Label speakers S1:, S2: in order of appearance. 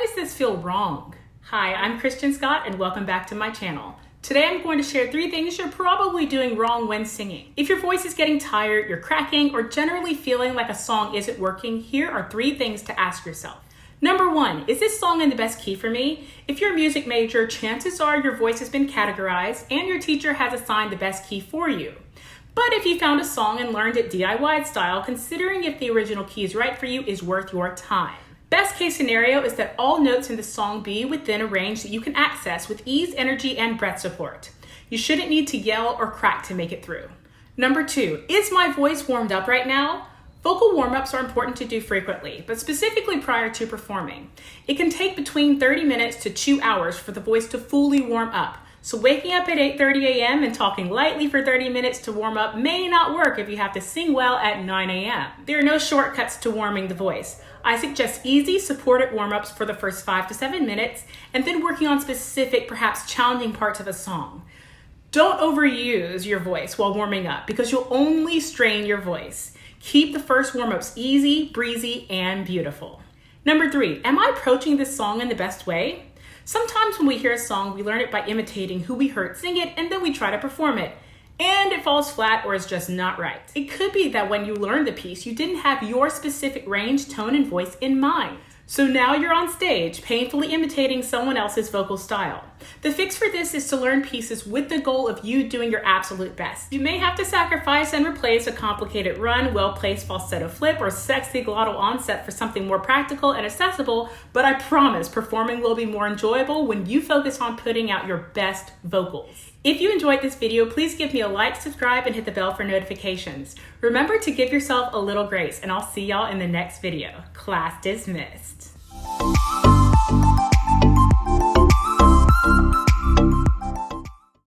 S1: does this feel wrong? Hi, I'm Christian Scott and welcome back to my channel. Today I'm going to share 3 things you're probably doing wrong when singing. If your voice is getting tired, you're cracking, or generally feeling like a song isn't working, here are 3 things to ask yourself. Number 1, is this song in the best key for me? If you're a music major, chances are your voice has been categorized and your teacher has assigned the best key for you. But if you found a song and learned it DIY style, considering if the original key is right for you is worth your time. Best case scenario is that all notes in the song be within a range that you can access with ease, energy, and breath support. You shouldn't need to yell or crack to make it through. Number 2, is my voice warmed up right now? Vocal warm-ups are important to do frequently, but specifically prior to performing. It can take between 30 minutes to 2 hours for the voice to fully warm up. So waking up at 8:30 a.m. and talking lightly for 30 minutes to warm up may not work if you have to sing well at 9 a.m. There are no shortcuts to warming the voice. I suggest easy, supported warm-ups for the first 5 to 7 minutes, and then working on specific, perhaps challenging parts of a song. Don't overuse your voice while warming up because you'll only strain your voice. Keep the first warm-ups easy, breezy, and beautiful. Number 3, am I approaching this song in the best way? Sometimes when we hear a song, we learn it by imitating who we heard sing it, and then we try to perform it. And it falls flat or is just not right. It could be that when you learned the piece, you didn't have your specific range, tone, and voice in mind. So now you're on stage, painfully imitating someone else's vocal style. The fix for this is to learn pieces with the goal of you doing your absolute best. You may have to sacrifice and replace a complicated run, well-placed falsetto flip, or sexy glottal onset for something more practical and accessible, but I promise performing will be more enjoyable when you focus on putting out your best vocals. If you enjoyed this video, please give me a like, subscribe, and hit the bell for notifications. Remember to give yourself a little grace, and I'll see y'all in the next video. Class dismissed.